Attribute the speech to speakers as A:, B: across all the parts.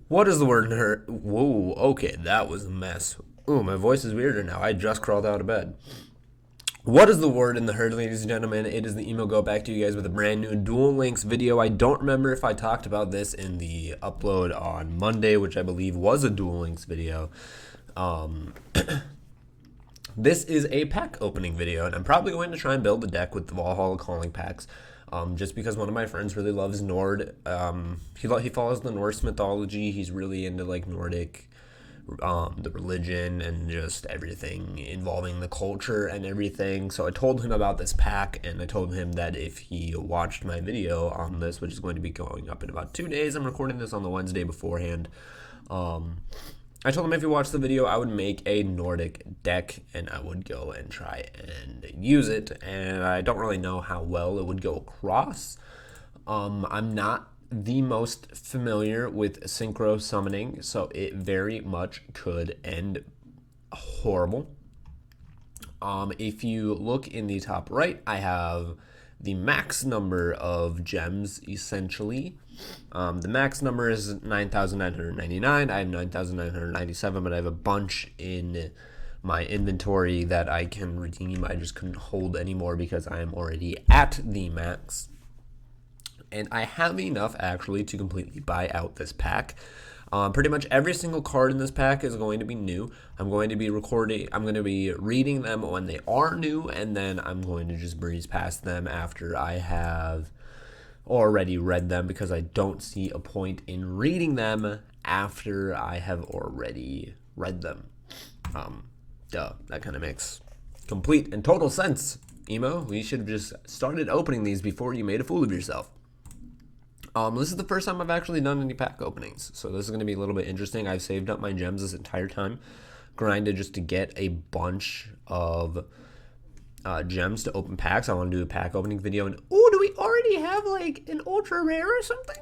A: What is the word in her? Whoa, okay, that was a mess. Ooh, my voice is weirder now. I just crawled out of bed. What is the word in the herd, ladies and gentlemen? It is the email. Go back to you guys with a brand new Dual Links video. I don't remember if I talked about this in the upload on Monday, which I believe was a Dual Links video. Um, this is a pack opening video, and I'm probably going to try and build a deck with the Valhall calling packs. Just because one of my friends really loves Nord. He follows the Norse mythology. He's really into like Nordic, the religion and just everything involving the culture and everything. So I told him about this pack, and I told him that if he watched my video on this, which is going to be going up in about 2 days, I'm recording this on the Wednesday beforehand. I told him if he watched the video, I would make a Nordic deck and I would go and try and use it. And I don't really know how well it would go across. I'm not the most familiar with synchro summoning, so it very much could end horrible. If you look in the top right, I have the max number of gems, essentially. The max number is 9,999. I have 9,997, but I have a bunch in my inventory that I can redeem. I just couldn't hold anymore because I am already at the max. And I have enough actually to completely buy out this pack. Pretty much every single card in this pack is going to be new. I'm going to be reading them when they are new, and then I'm going to just breeze past them after I have already read them, because I don't see a point in reading them after I have already read them. That kind of makes complete and total sense, Emo. We should have just started opening these before you made a fool of yourself. This is the first time I've actually done any pack openings, so this is going to be a little bit interesting. I've saved up my gems this entire time, grinded just to get a bunch of gems to open packs. I want to do a pack opening video, and oh, do we already have like an ultra rare or something?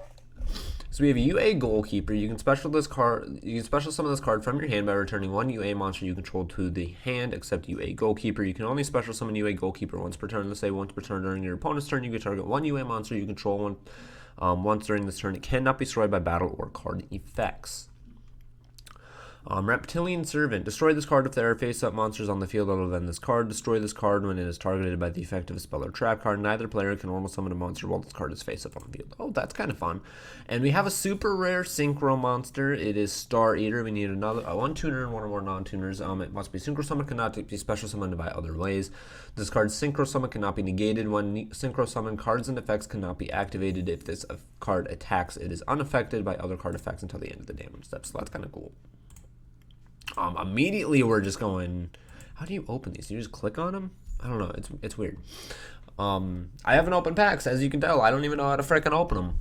A: So we have UA Goalkeeper. You can special this card. You can special summon this card from your hand by returning one UA monster you control to the hand, except UA Goalkeeper. You can only special summon UA Goalkeeper once per turn. Let's say once per turn during your opponent's turn. You can target one UA monster you control once during this turn. It cannot be destroyed by battle or card effects. Reptilian Servant. Destroy this card if there are face-up monsters on the field other than this card. Destroy this card when it is targeted by the effect of a spell or trap card. Neither player can normal summon a monster while this card is face-up on the field. Oh, that's kind of fun. And we have a super rare Synchro monster. It is Star Eater. We need another one tuner and one or more non-tuners. It must be Synchro Summon, cannot be special summoned by other ways. This card's Synchro Summon cannot be negated. When Synchro Summon, cards and effects cannot be activated. If this card attacks, it is unaffected by other card effects until the end of the damage step. So that's kind of cool. Immediately we're just going, how do you open these? Do you just click on them? I don't know. It's weird. I haven't opened packs, as you can tell. I don't even know how to frickin' open them.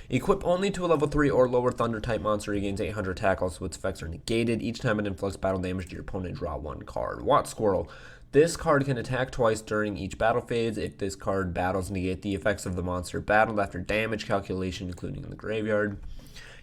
A: Equip only to a level 3 or lower Thunder type monster. Regains 800 attack. Also, its effects are negated. Each time it inflicts battle damage to your opponent, draw one card. Watt Squirrel. This card can attack twice during each battle phase. If this card battles, negate the effects of the monster battled after damage calculation, including in the graveyard.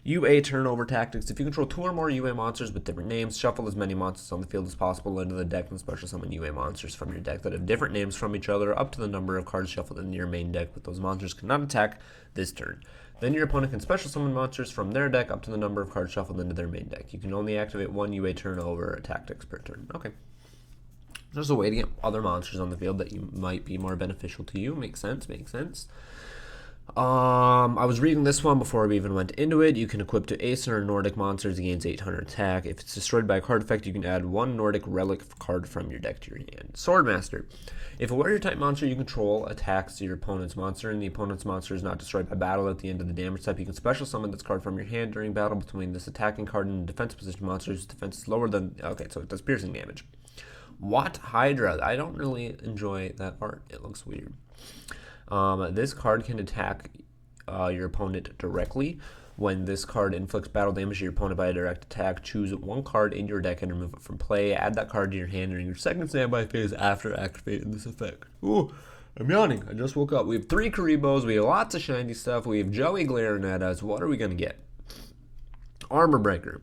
A: UA turnover tactics. If you control 2 or more UA monsters with different names, shuffle as many monsters on the field as possible into the deck and special summon UA monsters from your deck that have different names from each other up to the number of cards shuffled into your main deck, but those monsters cannot attack this turn. Then your opponent can special summon monsters from their deck up to the number of cards shuffled into their main deck. You can only activate one UA turnover tactics per turn. Okay. There's a way to get other monsters on the field that you might be more beneficial to you. Makes sense, makes sense. I was reading this one before we even went into it. You can equip to Acer or Nordic monsters, gains 800 attack. If it's destroyed by a card effect, you can add one Nordic relic card from your deck to your hand. Swordmaster. If a warrior type monster you control attacks your opponent's monster and the opponent's monster is not destroyed by battle at the end of the damage step, you can special summon this card from your hand during battle between this attacking card and the defense position monster's defense is lower than... Okay, so it does piercing damage. Watt Hydra. I don't really enjoy that art. It looks weird. This card can attack your opponent directly. When this card inflicts battle damage to your opponent by a direct attack, choose one card in your deck and remove it from play. Add that card to your hand during your second standby phase after activating this effect. Ooh, I'm yawning. I just woke up. We have 3 Karibos. We have lots of shiny stuff. We have Joey glaring at us. What are we going to get? Armor Breaker.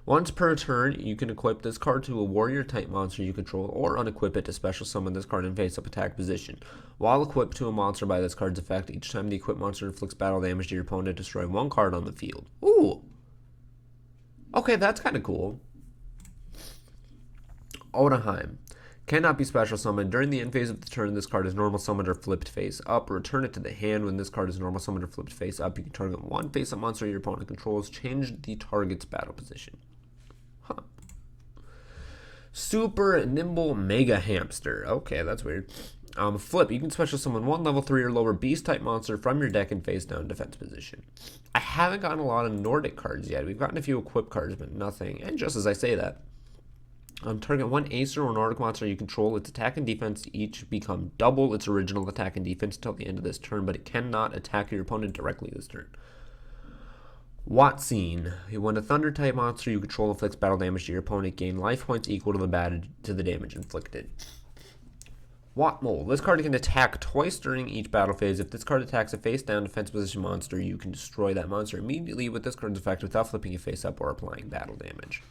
A: Once per turn, you can equip this card to a warrior type monster you control or unequip it to special summon this card in face-up attack position. While equipped to a monster by this card's effect, each time the equipped monster inflicts battle damage to your opponent, destroy one card on the field. Ooh! Okay, that's kind of cool. Odaheim. Cannot be special summoned. During the end phase of the turn, this card is normal summoned or flipped face up. Return it to the hand. When this card is normal summoned or flipped face up, you can target one face-up monster your opponent controls. Change the target's battle position. Huh. Super Nimble Mega Hamster. Okay, that's weird. Flip. You can special summon one level 3 or lower beast-type monster from your deck in face-down defense position. I haven't gotten a lot of Nordic cards yet. We've gotten a few equip cards, but nothing. And just as I say that, target one Acer or Nordic monster you control. Its attack and defense each become double its original attack and defense until the end of this turn, but it cannot attack your opponent directly this turn. Watsine. When a Thunder-type monster you control inflicts battle damage to your opponent, gain life points equal to the damage inflicted. Watmole. This card can attack twice during each battle phase. If this card attacks a face-down defense position monster, you can destroy that monster immediately with this card's effect without flipping it face-up or applying battle damage.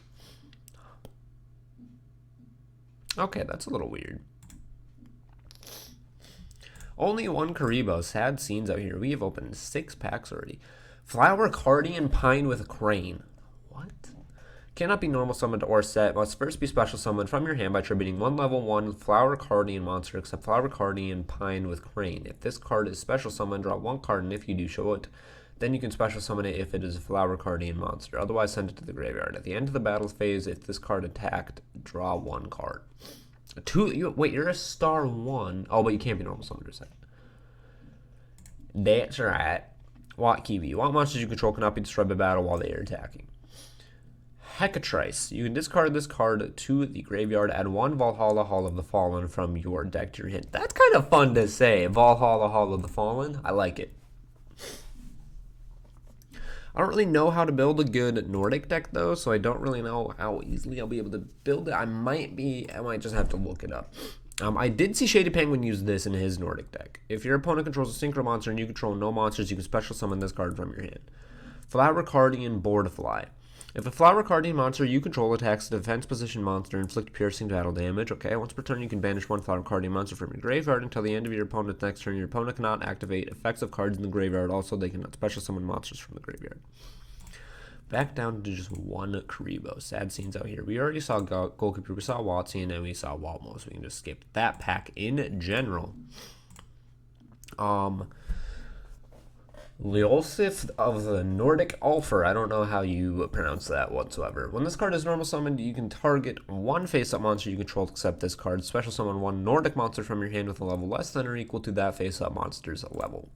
A: Okay, that's a little weird. Only one Karibo. Sad scenes out here. We have opened 6 packs already. Flower Cardian Pine with Crane. What? Cannot be normal summoned or set. Must first be special summoned from your hand by attributing one level 1 Flower Cardian monster except Flower Cardian Pine with Crane. If this card is special summoned, draw one card, and if you do, show it. Then you can special summon it if it is a Flower Cardian monster. Otherwise, send it to the graveyard. At the end of the battle phase, if this card attacked, draw one card. Wait, you're a star 1. Oh, but you can't be normal summoned or set. That's right. Watt Kiwi. Watt monsters you control cannot be destroyed by battle while they are attacking. Hecatrice. You can discard this card to the graveyard. Add one Valhall, Hall of the Fallen from your deck to your hand. That's kind of fun to say. Valhall, Hall of the Fallen. I like it. I don't really know how to build a good Nordic deck, though, so I don't really know how easily I'll be able to build it. I might just have to look it up. I did see Shady Penguin use this in his Nordic deck. If your opponent controls a synchro monster and you control no monsters, you can special summon this card from your hand. Flower Cardian Boardfly. If a Flower Cardian monster you control attacks a defense position monster, inflict piercing battle damage. Okay, once per turn you can banish one Flower Cardian monster from your graveyard until the end of your opponent's next turn. Your opponent cannot activate effects of cards in the graveyard. Also, they cannot special summon monsters from the graveyard. Back down to just one Karibo. Sad scenes out here. We already saw Goalkeeper, we saw Watsine, and we saw Walmo, so we can just skip that pack in general. Leolsith of the Nordic Ulfer. I don't know how you pronounce that whatsoever. When this card is normal summoned, you can target one face-up monster you control except this card. Special summon one Nordic monster from your hand with a level less than or equal to that face-up monster's level.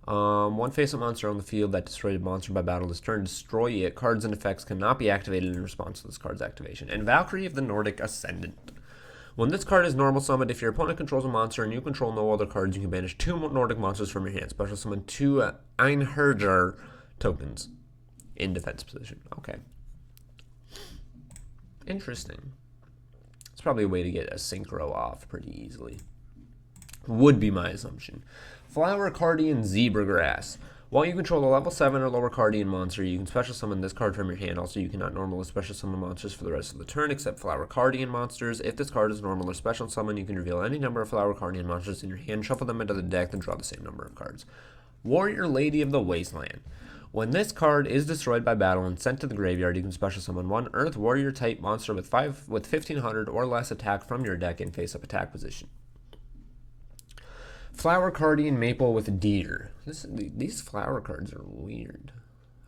A: One face-up monster on the field that destroyed a monster by battle this turn. Destroy it. Cards and effects cannot be activated in response to this card's activation. And Valkyrie of the Nordic Ascendant. When this card is normal summoned, if your opponent controls a monster and you control no other cards, you can banish 2 Nordic monsters from your hand. Special summon 2 Einherjar tokens in defense position. Okay. Interesting. It's probably a way to get a synchro off pretty easily. Would be my assumption. Flower Cardian Zebragrass. While you control a level 7 or lower Cardian monster, you can special summon this card from your hand. Also, you cannot normally special summon monsters for the rest of the turn except Flower Cardian monsters. If this card is normal or special summon, you can reveal any number of Flower Cardian monsters in your hand, shuffle them into the deck, then draw the same number of cards. Warrior Lady of the Wasteland. When this card is destroyed by battle and sent to the graveyard, you can special summon one Earth Warrior type monster with 1500 or less attack from your deck in face-up attack position. Flower Cardian Maple with Deer. These flower cards are weird.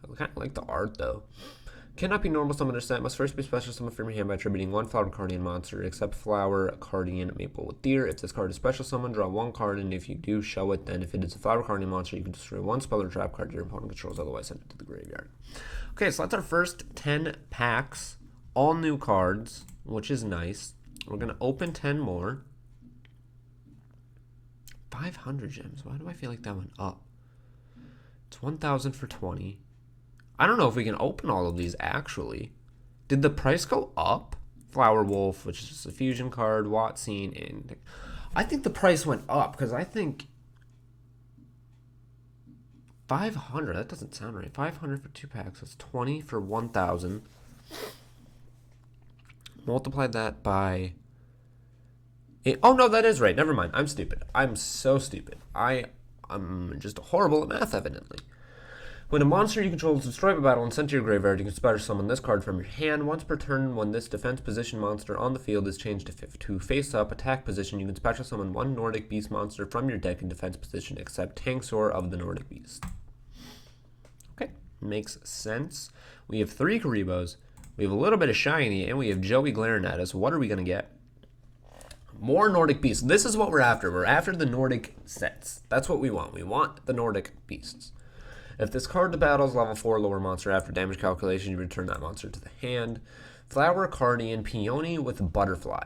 A: I kind of like the art, though. Cannot be normal summoned or set. Must first be special summoned from your hand by attributing one Flower Cardian monster, except Flower Cardian Maple with Deer. If this card is special summoned, draw one card, and if you do, show it. Then if it is a Flower Cardian monster, you can destroy one spell or trap card your opponent controls, otherwise send it to the graveyard. Okay, so that's our first 10 packs. All new cards, which is nice. We're going to open 10 more. 500 gems. Why do I feel like that went up? It's 1,000 for 20. I don't know if we can open all of these, actually. Did the price go up? Flower Wolf, which is just a fusion card, Watsine, and I think the price went up, because I think 500, that doesn't sound right. 500 for 2 packs, that's 20 for 1,000. Multiply that by... Oh, no, that is right. Never mind. I'm stupid. I'm so stupid. I'm just horrible at math, evidently. When a monster you control is destroyed by battle and sent to your graveyard, you can special summon this card from your hand. Once per turn, when this defense position monster on the field is changed to face-up attack position, you can special summon one Nordic Beast monster from your deck in defense position, except Tanksaur of the Nordic Beast. Okay, makes sense. We have 3 Karibos, we have a little bit of Shiny, and we have Joey glaring at us. What are we going to get? More Nordic Beasts. This is what we're after. We're after the Nordic sets. That's what we want. We want the Nordic Beasts. If this card to battle is level 4 lower monster after damage calculation, you return that monster to the hand. Flower Cardian Peony with Butterfly.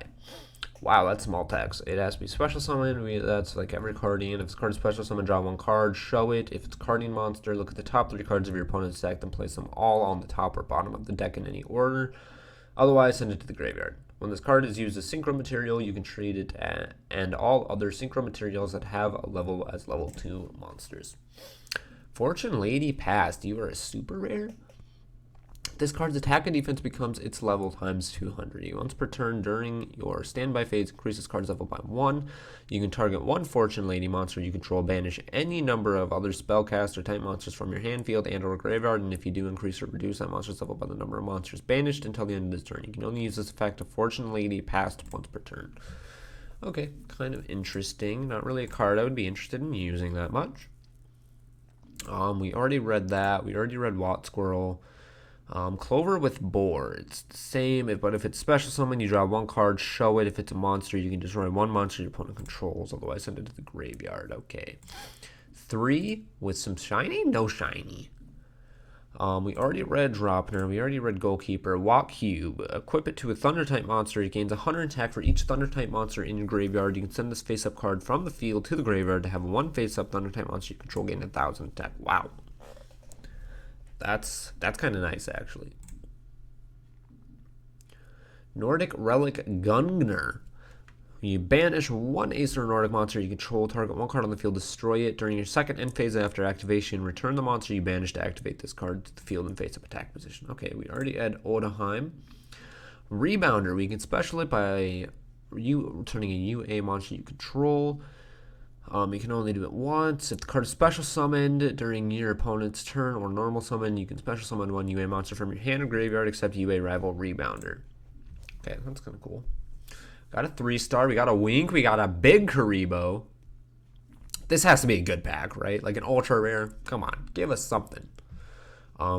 A: Wow, that's small text. It has to be special summon. That's like every Cardian. If it's card special summon, draw 1 card, show it. If it's Cardian monster, look at the top 3 cards of your opponent's deck, then place them all on the top or bottom of the deck in any order. Otherwise, send it to the graveyard. When this card is used as synchro material, you can treat it and all other synchro materials that have a level as level 2 monsters. Fortune Lady Past, you are a super rare. This card's attack and defense becomes its level times 200. Once per turn during your standby phase, increase this card's level by 1. You can target 1 Fortune Lady monster you control, banish any number of other spellcast or type monsters from your hand, field, and or graveyard, and if you do, increase or reduce that monster's level by the number of monsters banished until the end of this turn. You can only use this effect of Fortune Lady Past once per turn. Okay, kind of interesting. Not really a card I would be interested in using that much. We already read that. We already read Watt Squirrel. Clover with Boar. It's the same, but if it's special summon, you draw 1 card, show it. If it's a monster, you can destroy 1 monster your opponent controls. Otherwise, send it to the graveyard. Okay. 3 with some shiny? No shiny. We already read Dropner. We already read Goalkeeper. Walk Cube. Equip it to a Thunder-type monster. It gains 100 attack for each Thunder-type monster in your graveyard. You can send this face-up card from the field to the graveyard to have 1 face-up Thunder-type monster you control gain 1,000 attack. Wow. That's kind of nice, actually. Nordic Relic Gungnir. You banish 1 Acer Nordic monster you control, target 1 card on the field, destroy it. During your second end phase after activation, return the monster you banished to activate this card to the field and face up attack position. Okay, we already had Odaheim. Rebounder. We can special it by returning a UA monster you control. You can only do it once. If the card is special summoned during your opponent's turn or normal summon, you can special summon 1 UA monster from your hand or graveyard except UA rival Rebounder. Okay, that's kind of cool. Got a 3-star. We got a Wink. We got a big Karibo. This has to be a good pack, right? Like an ultra rare. Come on, give us something.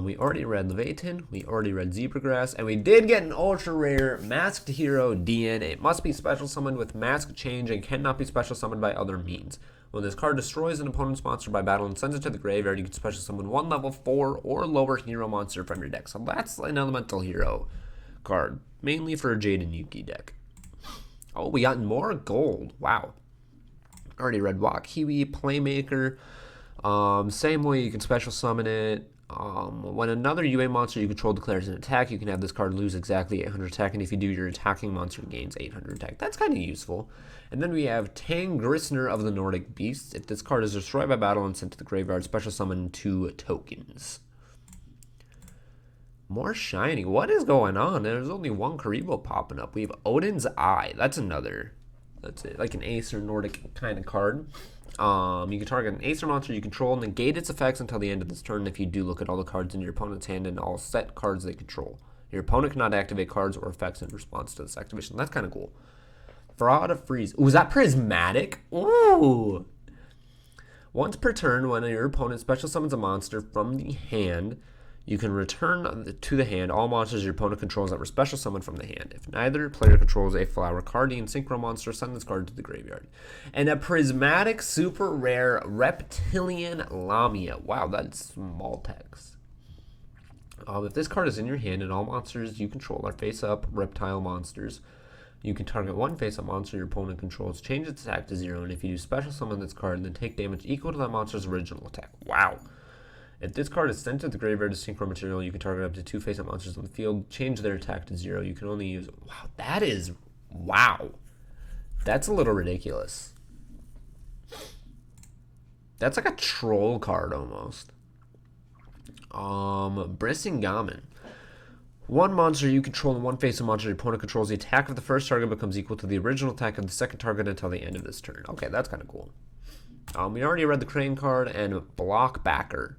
A: We already read Leviathan. We already read Zebragrass. And we did get an ultra rare Masked Hero DN. It must be special summoned with Mask Change and cannot be special summoned by other means. When this card destroys an opponent's monster by battle and sends it to the graveyard, you can special summon 1 level 4 or lower hero monster from your deck. So that's an elemental hero card, mainly for a Jade and Yuki deck. Oh, we got more gold. Wow. Already read Wakiwi, Playmaker. Same way you can special summon it. When another UA monster you control declares an attack, you can have this card lose exactly 800 attack, and if you do, your attacking monster gains 800 attack. That's kind of useful. And then we have Tangrisner of the Nordic Beasts. If this card is destroyed by battle and sent to the graveyard, special summon 2 tokens. More shiny. What is going on? There's only 1 Karibo popping up. We have Odin's Eye. That's another. That's it. Like an Acer Nordic kind of card. You can target an Acer monster you control and negate its effects until the end of this turn. If you do, look at all the cards in your opponent's hand and all set cards they control. Your opponent cannot activate cards or effects in response to this activation. That's kind of cool. Fraud of Freeze. Ooh, is that prismatic? Ooh. Once per turn, when your opponent special summons a monster from the hand, you can return to the hand all monsters your opponent controls that were special summoned from the hand. If neither player controls a Flower Cardian Synchro monster, send this card to the graveyard. And a prismatic super rare Reptilian Lamia. Wow, that's small text. If this card is in your hand and all monsters you control are face-up reptile monsters, you can target 1 face-up monster your opponent controls, change its attack to 0, and if you do special summon this card, then take damage equal to that monster's original attack. Wow. If this card is sent to the graveyard as synchro material, you can target up to 2 face-up monsters on the field, change their attack to 0. You can only use... Wow, that is... Wow. That's a little ridiculous. That's like a troll card almost. Brissingamen. 1 monster you control and 1 face-up monster your opponent controls. The attack of the first target becomes equal to the original attack of the second target until the end of this turn. Okay, that's kind of cool. We already read the Crane card and Blockbacker.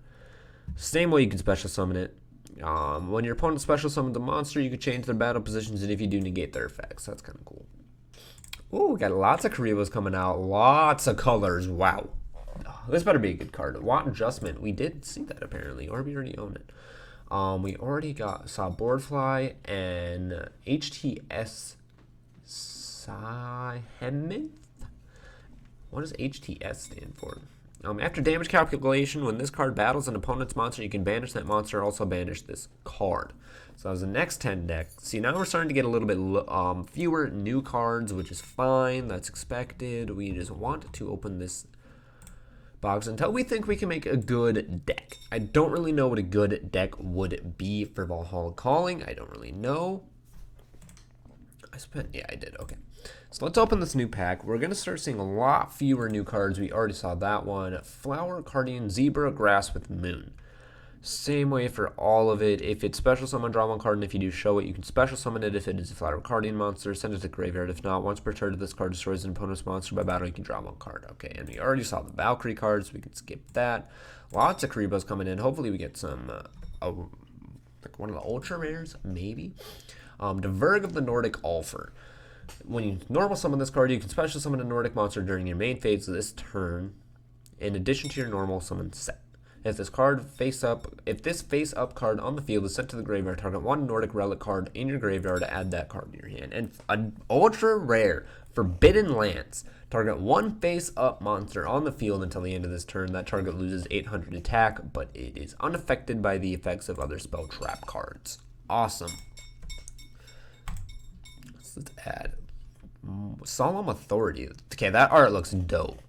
A: Same way you can special summon it. When your opponent special summons a monster, you can change their battle positions, and if you do, negate their effects. That's kind of cool. Ooh, we got lots of Karibos coming out. Lots of colors. Wow. This better be a good card. Want Adjustment. We did see that apparently, or we already own it. We already saw Boardfly and HTS Sihemith. What does HTS stand for? After damage calculation, when this card battles an opponent's monster, you can banish that monster. Also banish this card. So that was the next 10 deck. See, now we're starting to get a little bit fewer new cards, which is fine. That's expected. We just want to open this box until we think we can make a good deck. I don't really know what a good deck would be for Valhall Calling. I don't really know. Yeah, I did. Okay. So let's open this new pack. We're going to start seeing a lot fewer new cards. We already saw that one. Flower, Guardian, Zebra, Grass with Moon. Same way for all of it. If it's special summon, draw one card, and if you do show it, you can special summon it. If it is a Flower Guardian monster, send it to the graveyard. If not, once per turn, this card destroys an opponent's monster by battle, you can draw one card. Okay, and we already saw the Valkyrie cards. We can skip that. Lots of Karibos coming in. Hopefully we get some, like one of the Ultra Rares, maybe. Diverg of the Nordic Ulfer. When you normal summon this card, you can special summon a Nordic monster during your main phase of this turn, in addition to your normal summon set. If this face up card on the field is sent to the graveyard, target one Nordic relic card in your graveyard to add that card to your hand. And an ultra rare Forbidden Lance. Target one face up monster on the field until the end of this turn. That target loses 800 attack, but it is unaffected by the effects of other spell trap cards. Awesome. Let's add Solemn Authority. Okay, that art looks dope.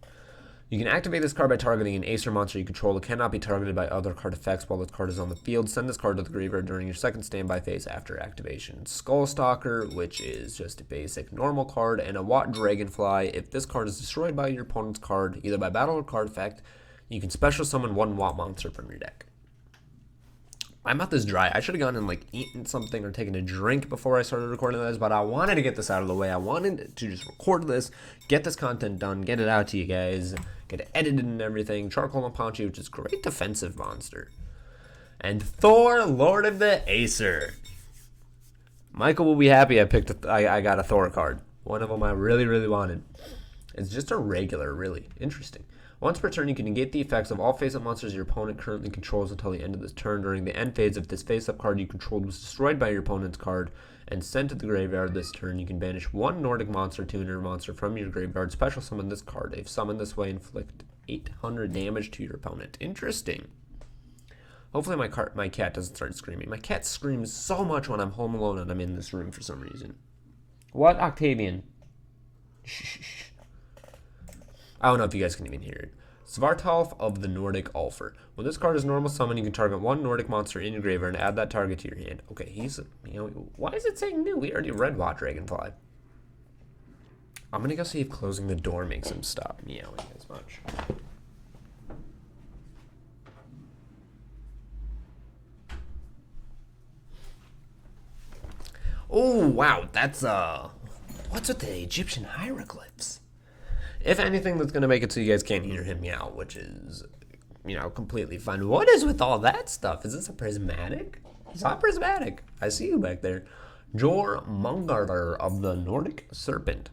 A: You can activate this card by targeting an Acer monster you control. It cannot be targeted by other card effects while this card is on the field. Send this card to the graveyard during your second standby phase after activation. Skullstalker, which is just a basic normal card, and a Watt Dragonfly. If this card is destroyed by your opponent's card, either by battle or card effect, you can special summon one Watt monster from your deck. My mouth is dry. I should have gone and eaten something or taken a drink before I started recording this, but I wanted to get this out of the way. I wanted to just record this, get this content done, get it out to you guys, get it edited and everything. Charcoal and Apache, which is a great defensive monster. And Thor, Lord of the Acer. Michael will be happy I got a Thor card. One of them I really, really wanted. It's just a regular, really interesting. Once per turn, you can negate the effects of all face-up monsters your opponent currently controls until the end of this turn. During the end phase, if this face-up card you controlled was destroyed by your opponent's card and sent to the graveyard this turn, you can banish one Nordic monster tuner monster from your graveyard, special summon this card. If summoned this way, inflict 800 damage to your opponent. Interesting. Hopefully my cat doesn't start screaming. My cat screams so much when I'm home alone and I'm in this room for some reason. What, Octavian? Shh. I don't know if you guys can even hear it. Svartalf of the Nordic Ulfer. When this card is normal summon, you can target one Nordic monster in your graveyard and add that target to your hand. Okay, why is it saying new? We already read Watt Dragonfly. I'm gonna go see if closing the door makes him stop meowing as much. Oh, wow, that's, what's with the Egyptian hieroglyphs? If anything, that's going to make it so you guys can't hear him meow, which is, completely fine. What is with all that stuff? Is this a prismatic? It's not prismatic. I see you back there. Jormungandr of the Nordic Serpent.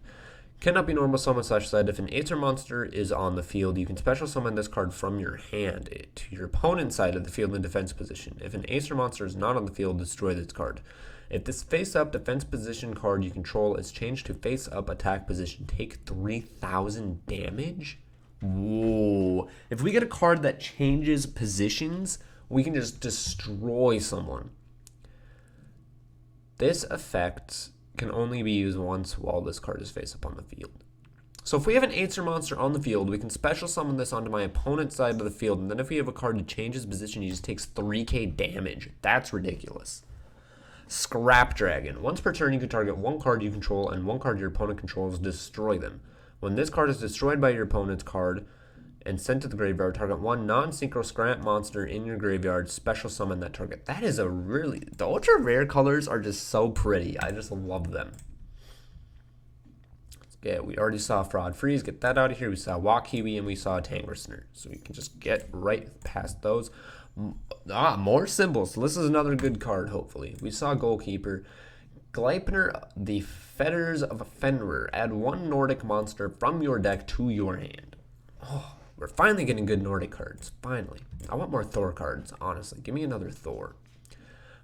A: Cannot be normal summon / said. If an Acer monster is on the field, you can special summon this card from your hand to your opponent's side of the field in defense position. If an Acer monster is not on the field, destroy this card. If this face-up defense position card you control is changed to face-up attack position, take 3,000 damage? Whoa. If we get a card that changes positions, we can just destroy someone. This effect can only be used once while this card is face-up on the field. So if we have an Acer monster on the field, we can special summon this onto my opponent's side of the field, and then if we have a card that changes position, he just takes 3k damage. That's ridiculous. Scrap Dragon. Once per turn, you can target one card you control and one card your opponent controls, destroy them. When this card is destroyed by your opponent's card and sent to the graveyard, target one non-synchro scrap monster in your graveyard, special summon that target. That is the ultra rare colors are just so pretty. I just love them. Yeah, we already saw Fraud Freeze. Get that out of here. We saw Walk Kiwi and we saw Tangrasner. So we can just get right past those. More symbols. So this is another good card, hopefully. We saw Goalkeeper. Gleipnir, the Fetters of Fenrir. Add one Nordic monster from your deck to your hand. Oh, we're finally getting good Nordic cards. Finally. I want more Thor cards, honestly. Give me another Thor.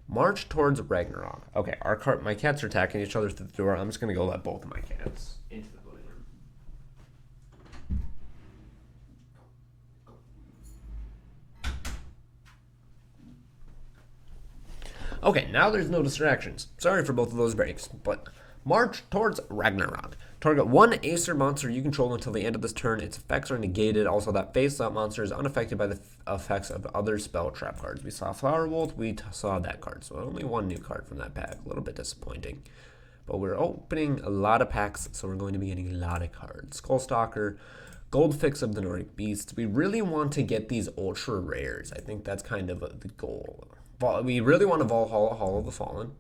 A: March towards Ragnarok. Okay, my cats are attacking each other through the door. I'm just going to go let both of my cats into the living room. Okay, now there's no distractions. Sorry for both of those breaks, but March towards Ragnarok. Target one Acer monster you control until the end of this turn. Its effects are negated. Also, that face-up monster is unaffected by the effects of other spell trap cards. We saw Flower Bolt. We saw that card. So only one new card from that pack. A little bit disappointing. But we're opening a lot of packs, so we're going to be getting a lot of cards. Skullstalker, Goldfix of the Nordic Beasts. We really want to get these ultra rares. I think that's kind of the goal. We really want to Valhall, Hall of the Fallen.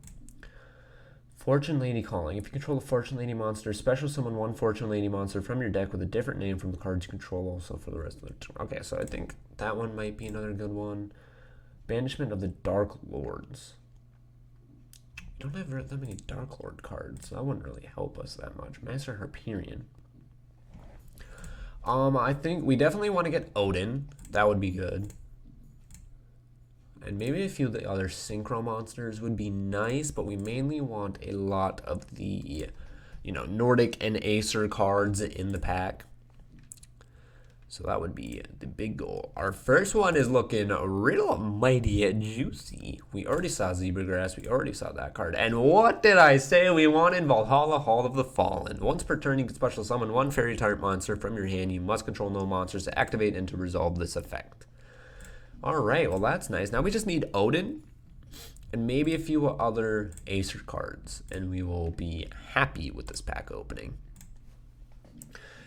A: Fortune Lady Calling. If you control a Fortune Lady monster, special summon one Fortune Lady monster from your deck with a different name from the cards you control also for the rest of the turn. Okay, so I think that one might be another good one. Banishment of the Dark Lords. We don't have that many Dark Lord cards, so that wouldn't really help us that much. Master Hyperion. I think we definitely want to get Odin. That would be good. And maybe a few of the other synchro monsters would be nice, but we mainly want a lot of the, Nordic and Acer cards in the pack. So that would be the big goal. Our first one is looking real mighty juicy. We already saw Zebragrass. We already saw that card. And what did I say we wanted? Valhalla, Hall of the Fallen. Once per turn, you can special summon one fairy type monster from your hand. You must control no monsters to activate and to resolve this effect. Alright, well that's nice. Now we just need Odin and maybe a few other Acer cards, and we will be happy with this pack opening.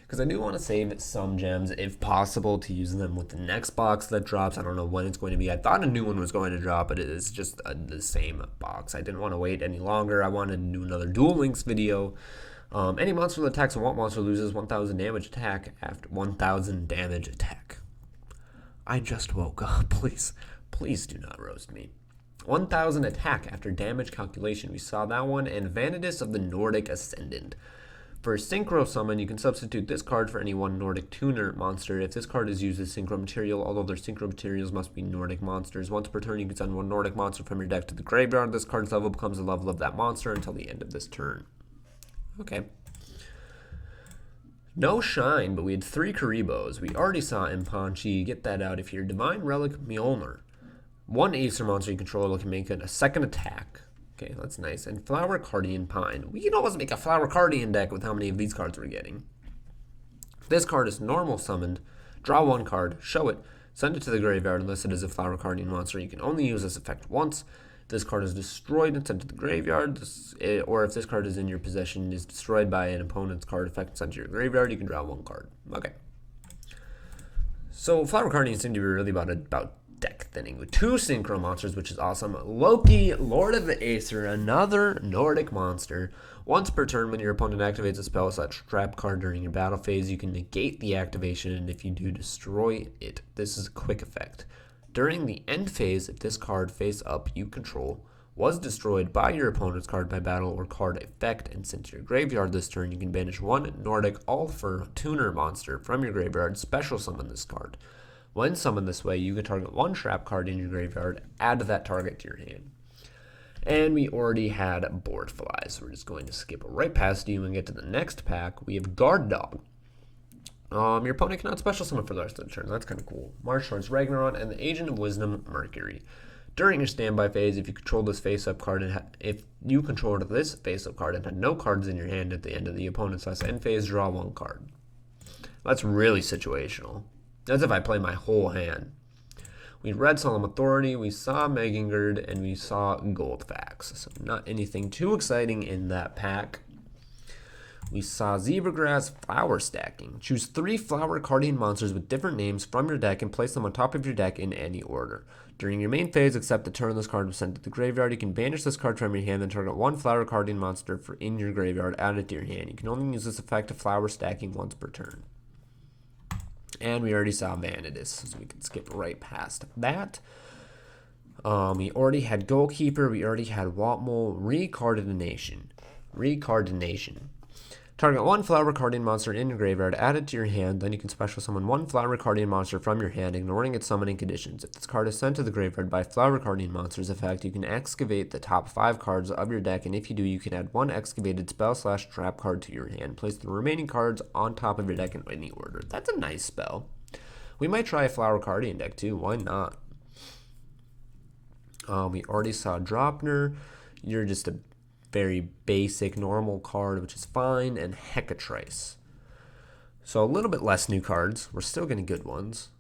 A: Because I do want to save some gems, if possible, to use them with the next box that drops. I don't know when it's going to be. I thought a new one was going to drop, but it is just the same box. I didn't want to wait any longer. I wanted to do another Duel Links video. Any monster that attacks a want monster loses 1,000 damage attack after 1,000 damage attack. I just woke up. Please do not roast me. 1,000 attack after damage calculation. We saw that one. And Vanadis of the Nordic Ascendant. For Synchro Summon, you can substitute this card for any one Nordic Tuner monster. If this card is used as Synchro Material, although their Synchro Materials must be Nordic monsters. Once per turn, you can send one Nordic monster from your deck to the graveyard. This card's level becomes the level of that monster until the end of this turn. Okay. No Shine, but we had 3 Karibos. We already saw Impanchi. Get that out of here. Divine Relic Mjolnir. One Acer monster you control can make it a second attack. Okay, that's nice. And Flower Cardian Pine. We can almost make a Flower Cardian deck with how many of these cards we're getting. This card is normal summoned. Draw one card, show it, send it to the graveyard unless it is a Flower Cardian monster. You can only use this effect once. This card is destroyed and sent to the graveyard, or if this card is in your possession and is destroyed by an opponent's card effect and sent to your graveyard, you can draw one card. Okay. So Flower Cardian seem to be really about deck thinning with 2 synchro monsters, which is awesome. Loki, Lord of the Acer, another Nordic monster. Once per turn, when your opponent activates a spell such trap card during your battle phase, you can negate the activation, and if you do, destroy it. This is a quick effect. During the end phase, if this card face up you control was destroyed by your opponent's card by battle or card effect and sent to your graveyard this turn, you can banish one Nordic Ulfer Tuner monster from your graveyard, special summon this card. When summoned this way, you can target one trap card in your graveyard, add that target to your hand. And we already had Board Fly, so we're just going to skip right past you and get to the next pack. We have Guard Dog. Your opponent cannot special summon for the rest of the turn. That's kind of cool. March towards Ragnarok and the Agent of Wisdom, Mercury. During your standby phase, if you control this face-up card, and if you controlled this face-up card and had no cards in your hand at the end of the opponent's last end phase, draw one card. That's really situational. That's if I play my whole hand. We read Solemn Authority, we saw Megangird, and we saw Goldfax. So not anything too exciting in that pack. We saw Zebragrass Flower Stacking. Choose 3 Flower Cardian monsters with different names from your deck and place them on top of your deck in any order. During your main phase, except the turn this card was sent to the graveyard, you can banish this card from your hand and target one Flower Cardian monster in your graveyard, add it to your hand. You can only use this effect of Flower Stacking once per turn. And we already saw Vanadis, so we can skip right past that. We already had Goalkeeper. We already had Watmole. Recardination. Target one Flower Guardian monster in your graveyard, add it to your hand, then you can special summon one Flower Guardian monster from your hand, ignoring its summoning conditions. If this card is sent to the graveyard by Flower Guardian monster's effect, you can excavate the top 5 cards of your deck, and if you do, you can add one excavated spell/trap card to your hand. Place the remaining cards on top of your deck in any order. That's a nice spell. We might try a Flower Guardian deck too, why not? We already saw Dropner. You're just a very basic normal card, which is fine, and Hecatrice. So a little bit less new cards. We're still getting good ones.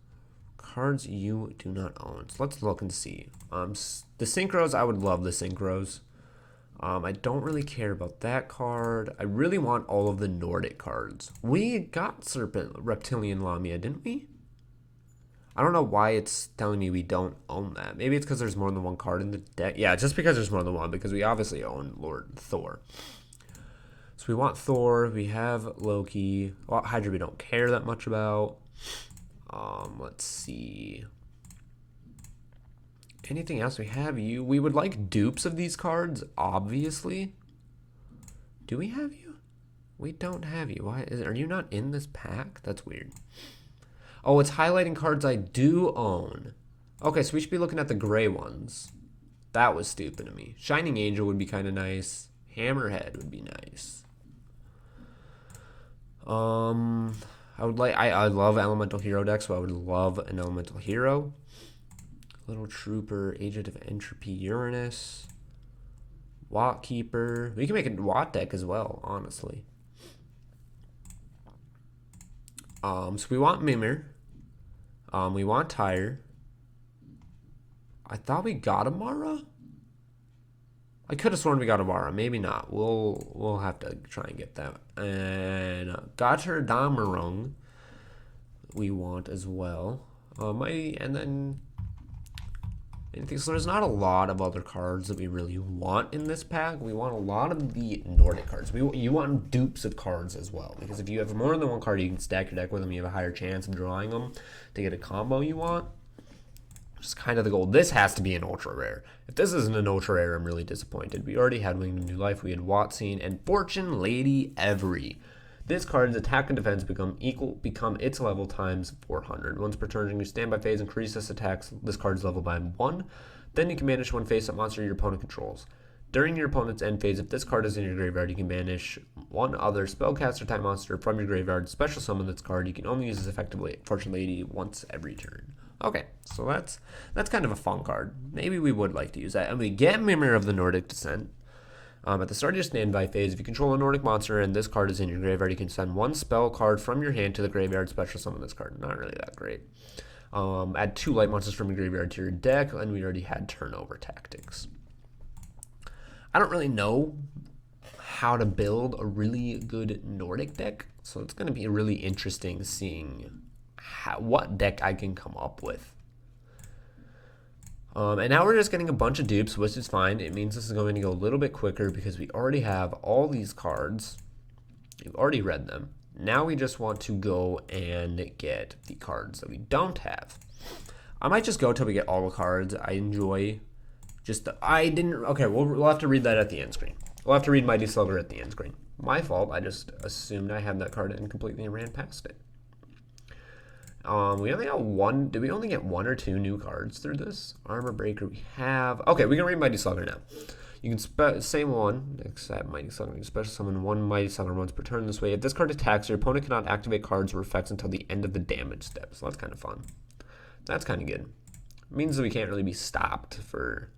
A: Cards you do not own. So let's look and see. The Synchros, I would love the Synchros. I don't really care about that card. I really want all of the Nordic cards. We got Serpent Reptilian Lamia, didn't we? I don't know why it's telling me we don't own that. Maybe it's because there's more than one card in the deck. Yeah, just because there's more than one, because we obviously own Lord Thor. So we want Thor. We have Loki. Well, Hydra we don't care that much about. Let's see. Anything else we have? You. We would like dupes of these cards, obviously. Do we have you? We don't have you. Why? Are you not in this pack? That's weird. Oh, it's highlighting cards I do own. Okay, so we should be looking at the gray ones. That was stupid of me. Shining Angel would be kind of nice. Hammerhead would be nice. I love Elemental Hero decks, so I would love an Elemental Hero. Little Trooper, Agent of Entropy, Uranus. Watt Keeper. We can make a Watt deck as well, honestly. So we want Mimir. We want Tyre. I thought we got Amara. I could have sworn we got Amara. Maybe not. We'll have to try and get that. And Götterdämmerung we want as well. And then anything. So there's not a lot of other cards that we really want in this pack. We want a lot of the Nordic cards. You want dupes of cards as well, because if you have more than one card, you can stack your deck with them. You have a higher chance of drawing them to get a combo you want. Just kind of the goal. This has to be an ultra rare. If this isn't an ultra rare, I'm really disappointed. We already had Winged New Life. We had Watsine and Fortune Lady Every. This card's attack and defense become its level times 400. Once per turn, your standby phase increases attacks this card's level by 1. Then you can banish one face-up monster your opponent controls. During your opponent's end phase, if this card is in your graveyard, you can banish one other spellcaster type monster from your graveyard, special summon this card. You can only use this effectively Fortune Lady once every turn. Okay, so that's kind of a fun card. Maybe we would like to use that. And we get Mimir of the Nordic Descent. At the start of your standby phase, if you control a Nordic monster and this card is in your graveyard, you can send one spell card from your hand to the graveyard, special summon this card. Not really that great. Add 2 light monsters from your graveyard to your deck, and we already had turnover tactics. I don't really know how to build a really good Nordic deck, so it's going to be really interesting seeing what deck I can come up with. And now we're just getting a bunch of dupes, which is fine. It means this is going to go a little bit quicker because we already have all these cards. We've already read them. Now we just want to go and get the cards that we don't have. I might just go till we get all the cards I enjoy. Okay, we'll have to read that at the end screen. We'll have to read Mighty Slugger at the end screen. My fault, I just assumed I had that card and completely ran past it. We only got one. Did we only get 1 or 2 new cards through this? Armor Breaker we have. Okay, we can read Mighty Slugger now. You can same one, except Mighty Slugger. You can special summon one Mighty Slugger once per turn this way. If this card attacks, your opponent cannot activate cards or effects until the end of the damage step. So that's kind of fun. That's kind of good. It means that we can't really be stopped for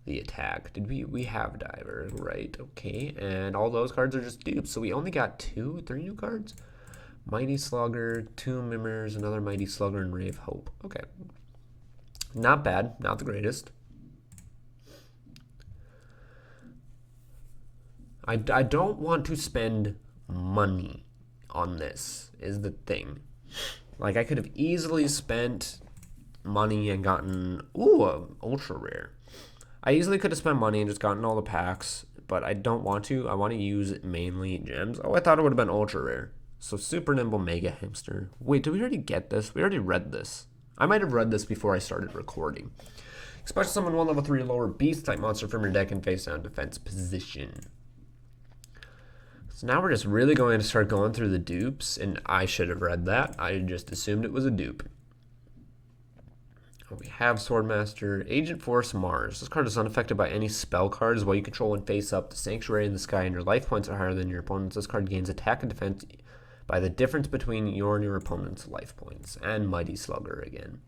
A: the attack. Did we have Diver? Right, okay. And all those cards are just dupes. So we only got 2, 3 new cards? Mighty Slugger, 2 Mimirs, another Mighty Slugger, and Ray of Hope. Okay. Not bad. Not the greatest. I don't want to spend money on this, is the thing. Like, I could have easily spent money and gotten, an ultra rare. I easily could have spent money and just gotten all the packs, but I don't want to. I want to use mainly gems. Oh, I thought it would have been ultra rare. So Super Nimble Mega Hamster. Wait, did we already get this? We already read this. I might have read this before I started recording. Special summon 1 level 3 or lower beast type monster from your deck and face down defense position. So now we're just really going to start going through the dupes, and I should have read that. I just assumed it was a dupe. We have Swordmaster, Agent Force Mars. This card is unaffected by any spell cards while you control and face up the Sanctuary in the sky and your life points are higher than your opponent's. This card gains attack and defense by the difference between your and your opponent's life points. And Mighty Slugger again.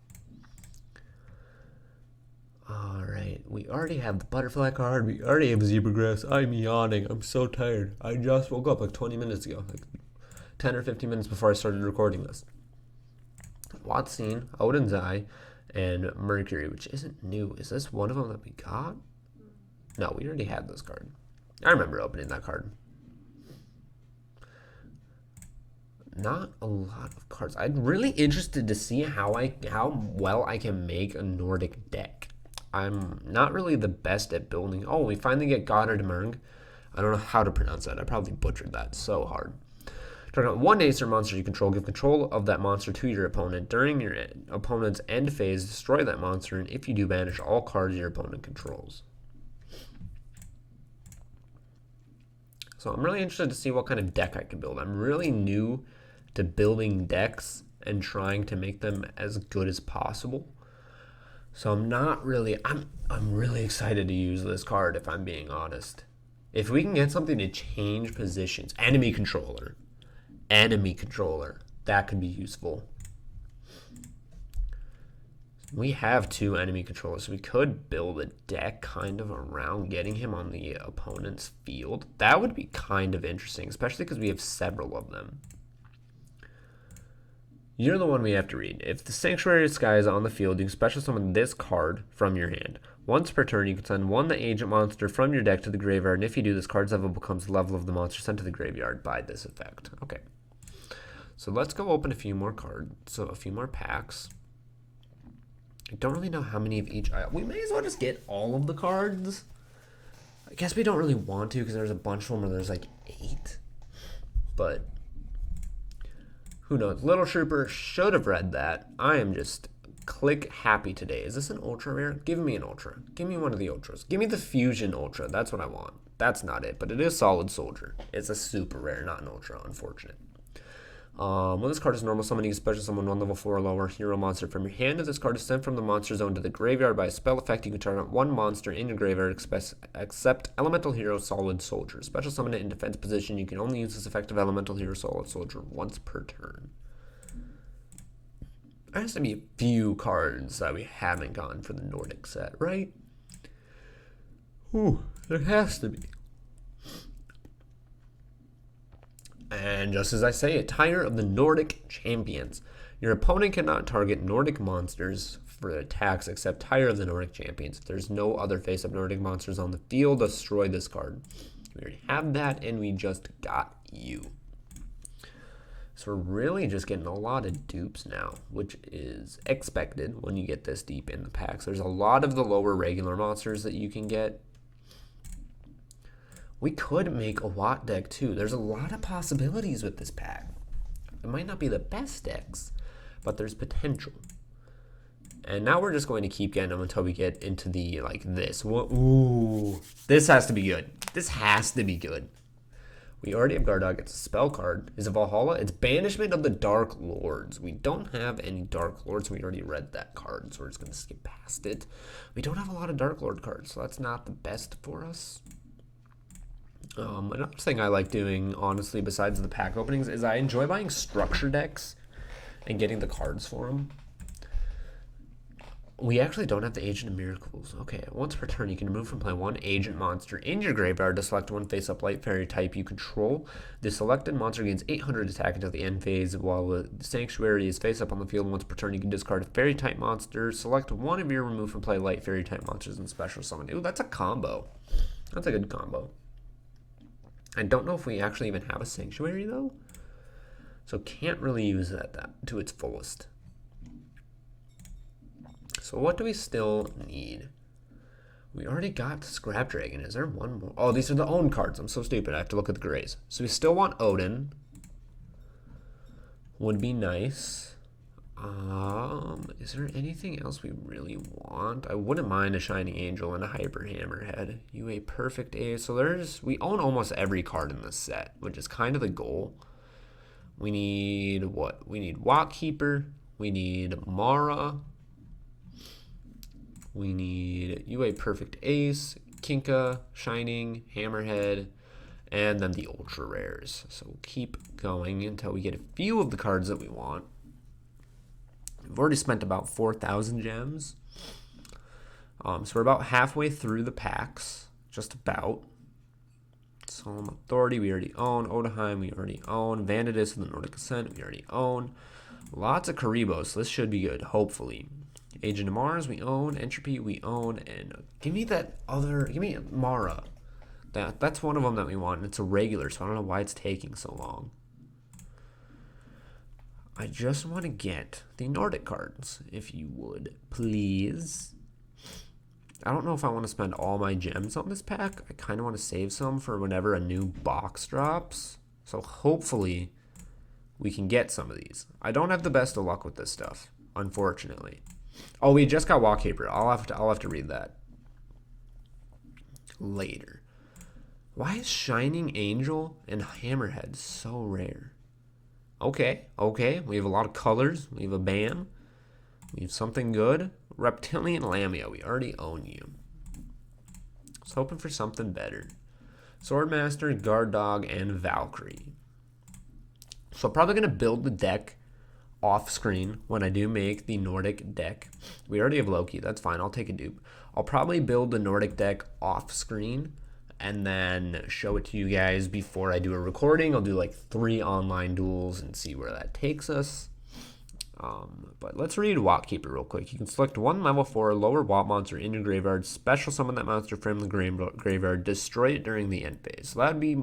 A: Alright, we already have the Butterfly card. We already have Zebra Grass. I'm yawning. I'm so tired. I just woke up like 20 minutes ago. Like 10 or 15 minutes before I started recording this. Watsine, Odin's Eye, and Mercury, which isn't new. Is this one of them that we got? No, we already had this card. I remember opening that card. Not a lot of cards. I'm really interested to see how well I can make a Nordic deck. I'm not really the best at building. Oh, we finally get Goddardmerg. I don't know how to pronounce that. I probably butchered that so hard. Turn on one Acer monster you control. Give control of that monster to your opponent. During your opponent's end phase, destroy that monster, and if you do, banish all cards your opponent controls. So I'm really interested to see what kind of deck I can build. I'm really new to building decks and trying to make them as good as possible. So I'm really excited to use this card, if I'm being honest. If we can get something to change positions, enemy controller, that could be useful. We have 2 enemy controllers, so we could build a deck kind of around getting him on the opponent's field. That would be kind of interesting, especially because we have several of them. You're the one we have to read. If the Sanctuary Sky is on the field, you can special summon this card from your hand. Once per turn, you can send 1 the agent monster from your deck to the graveyard, and if you do, this card's level becomes the level of the monster sent to the graveyard by this effect. Okay. So let's go open a few more cards, so a few more packs. I don't really know how many of each. We may as well just get all of the cards. I guess we don't really want to because there's a bunch of them where there's like 8. But who knows? Little Trooper should have read that. I am just click happy today. Is this an ultra rare? Give me an ultra. Give me one of the ultras. Give me the fusion ultra. That's what I want. That's not it, but it is Solid Soldier. It's a super rare, not an ultra. Unfortunate. When this card is normal summon, you can special summon 1 level 4 or lower hero monster from your hand. If this card is sent from the monster zone to the graveyard by a spell effect, you can target 1 monster in your graveyard except Elemental Hero Solid Soldier. Special summon it in defense position. You can only use this effective Elemental Hero Solid Soldier once per turn. There has to be a few cards that we haven't gotten for the Nordic set, right? Ooh, there has to be. And just as I say it, Tire of the Nordic Champions. Your opponent cannot target Nordic monsters for attacks except Tire of the Nordic Champions. If there's no other face-up Nordic monsters on the field, destroy this card. We already have that, and we just got you. So we're really just getting a lot of dupes now, which is expected when you get this deep in the packs. There's a lot of the lower regular monsters that you can get. We could make a Watt deck too. There's a lot of possibilities with this pack. It might not be the best decks, but there's potential. And now we're just going to keep getting them until we get into the, like this. Ooh, this has to be good. This has to be good. We already have Gardog. It's a spell card. Is it Valhalla? It's Banishment of the Dark Lords. We don't have any Dark Lords. We already read that card, so we're just going to skip past it. We don't have a lot of Dark Lord cards, so that's not the best for us. Another thing I like doing, honestly, besides the pack openings, is I enjoy buying structure decks and getting the cards for them. We actually don't have the Agent of Miracles. Okay, once per turn, you can remove from play 1 agent monster in your graveyard to select 1 face-up light fairy type you control. The selected monster gains 800 attack until the end phase, while the Sanctuary is face-up on the field. Once per turn, you can discard a fairy type monster, select 1 of your remove from play light fairy type monsters, and special summon. Ooh, that's a combo. That's a good combo. I don't know if we actually even have a Sanctuary, though. So can't really use that to its fullest. So what do we still need? We already got Scrap Dragon. Is there one more? Oh, these are the own cards. I'm so stupid. I have to look at the grays. So we still want Odin. Would be nice. Is there anything else we really want? I wouldn't mind a Shining Angel and a Hyper Hammerhead. You a perfect ace. So we own almost every card in this set, which is kind of the goal. We need what? We need Walkkeeper. We need Mara. We need you a perfect ace, Kinka, Shining, Hammerhead, and then the ultra rares. So we'll keep going until we get a few of the cards that we want. We've already spent about 4,000 gems. So we're about halfway through the packs, just about. Solemn Authority we already own. Odaheim we already own. Vanadis and the Nordic Ascent we already own. Lots of Karibos. This should be good, hopefully. Agent of Mars we own. Entropy we own. And give me Mara. That's one of them that we want. It's a regular, so I don't know why it's taking so long. I just want to get the Nordic cards, if you would, please. I don't know if I want to spend all my gems on this pack. I kind of want to save some for whenever a new box drops. So hopefully we can get some of these. I don't have the best of luck with this stuff, unfortunately. Oh, we just got Walkkeeper. I'll have to read that later. Why is Shining Angel and Hammerhead so rare? Okay. We have a lot of colors. We have a BAM. We have something good. Reptilian Lamia. We already own you. I was hoping for something better. Swordmaster, Guard Dog, and Valkyrie. So I'm probably going to build the deck off screen when I do make the Nordic deck. We already have Loki. That's fine. I'll take a dupe. I'll probably build the Nordic deck off screen and then show it to you guys before I do a recording. I'll do like 3 online duels and see where that takes us. But let's read Walkkeeper real quick. You can select one level 4 lower Watt monster in your graveyard, special summon that monster from the graveyard, destroy it during the end phase. So that'd be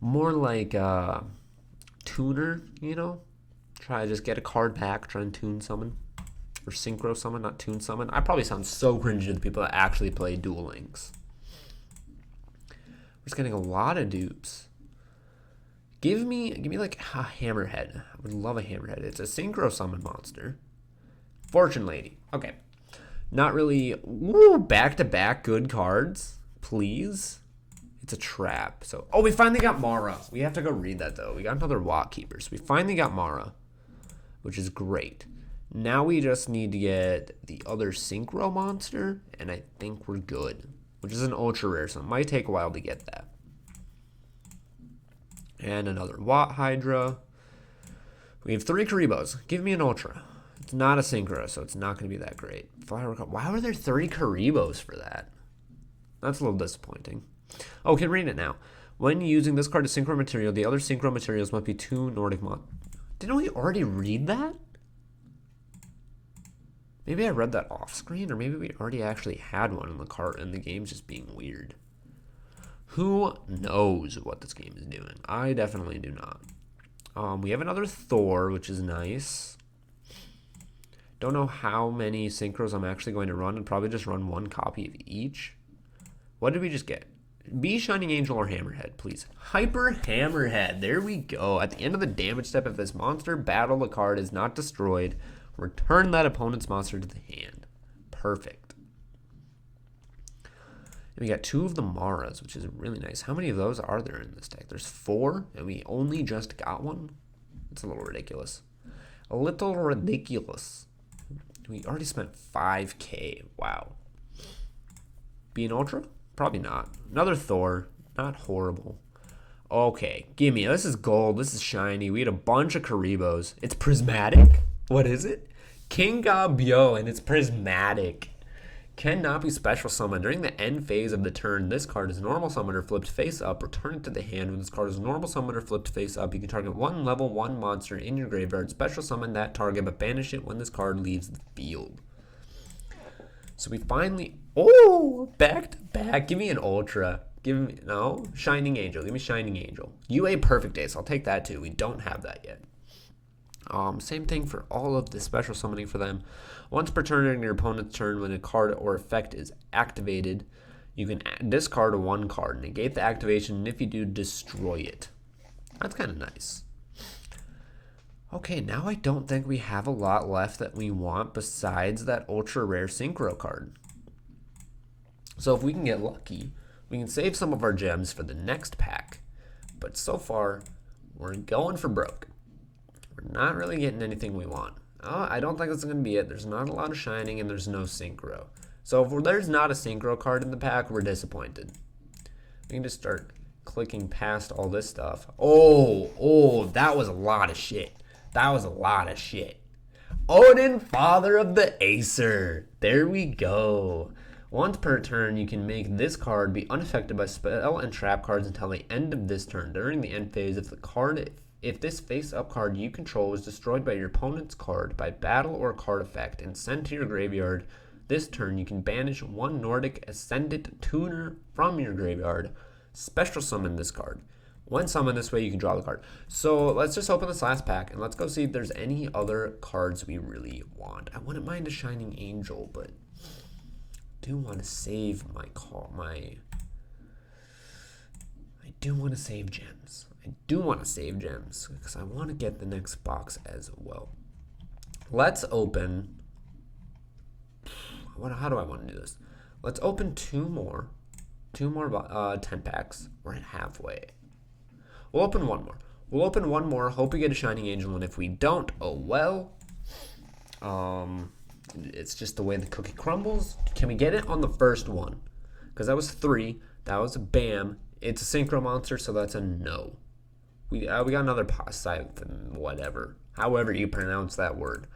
A: more like tuner, you know? Try to just get a card back, try and tune summon. Or synchro summon, not tune summon. I probably sound so cringy to the people that actually play Duel Links. We're just getting a lot of dupes. Give me like a Hammerhead. I would love a Hammerhead. It's a synchro summon monster. Fortune Lady. Okay. Not really back-to-back good cards. Please. It's a trap. So we finally got Mara. We have to go read that though. We got another Walkkeeper. So we finally got Mara, which is great. Now we just need to get the other synchro monster, and I think we're good. Which is an ultra rare, so it might take a while to get that. And another Watt Hydra. We have 3 Karibos. Give me an ultra. It's not a synchro, so it's not going to be that great. Why were there 3 Karibos for that? That's a little disappointing. Oh, can read it now. When using this card as synchro material, the other synchro materials must be 2 Nordic mon. Didn't we already read that? Maybe I read that off screen, or maybe we already actually had one in the cart and the game's just being weird. Who knows what this game is doing? I definitely do not. We have another Thor, which is nice. Don't know how many synchros I'm actually going to run. I'd probably just run 1 copy of each. What did we just get? Be Shining Angel or Hammerhead, please. Hyper Hammerhead. There we go. At the end of the damage step, if this monster battle the card is not destroyed, return that opponent's monster to the hand. Perfect. And we got 2 of the Maras, which is really nice. How many of those are there in this deck? There's 4, and we only just got one? It's a little ridiculous. A little ridiculous. We already spent 5K. Wow. Be an Ultra? Probably not. Another Thor. Not horrible. Okay, give me. This is gold. This is shiny. We had a bunch of Karibos. It's prismatic. What is it? King Gabyo, and it's prismatic. Cannot be special summoned. During the end phase of the turn, this card is normal summoner flipped face up. Return it to the hand. When this card is normal summoner flipped face up, you can target 1 level 1 monster in your graveyard. Special summon that target, but banish it when this card leaves the field. So we finally... Oh! Back to back. Give me an Ultra. Give me... No? Shining Angel. Give me Shining Angel. UA Perfect Ace. I'll take that too. We don't have that yet. Same thing for all of the special summoning for them. Once per turn during your opponent's turn, when a card or effect is activated, you can discard 1 card, negate the activation, and if you do, destroy it. That's kind of nice. Okay, now I don't think we have a lot left that we want besides that ultra rare synchro card. So if we can get lucky, we can save some of our gems for the next pack. But so far, we're going for broke. We're not really getting anything we want. I don't think that's going to be it. There's not a lot of shining and there's no synchro. So if there's not a synchro card in the pack, we're disappointed. We can just start clicking past all this stuff. Oh, that was a lot of shit. That was a lot of shit. Odin, father of the Acer. There we go. Once per turn, you can make this card be unaffected by spell and trap cards until the end of this turn. During the end phase, if this face-up card you control is destroyed by your opponent's card by battle or card effect and sent to your graveyard, this turn you can banish one Nordic Ascendant Tuner from your graveyard. Special summon this card. When summoned this way, you can draw the card. So let's just open this last pack and let's go see if there's any other cards we really want. I wouldn't mind a Shining Angel, but I do want to save my I do want to save gems. I do want to save gems because I want to get the next box as well. Let's open. How do I want to do this? Let's open two more 10 packs. We're at halfway. We'll open one more. We'll open one more. Hope we get a Shining Angel, and if we don't, oh well. It's just the way the cookie crumbles. Can we get it on the first one? Because that was 3. That was a bam. It's a synchro monster, so that's a no. We got another whatever. However you pronounce that word.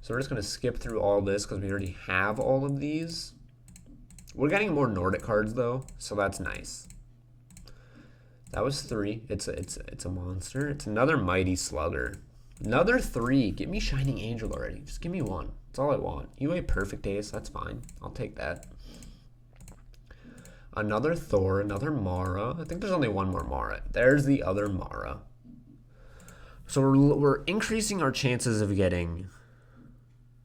A: So we're just going to skip through all this because we already have all of these. We're getting more Nordic cards, though, so that's nice. That was 3. It's a monster. It's another Mighty Slugger. Another 3. Give me Shining Angel already. Just give me one. That's all I want. UA Perfect Ace. That's fine. I'll take that. Another Thor. Another Mara. I think there's only one more Mara. There's the other Mara. So we're increasing our chances of getting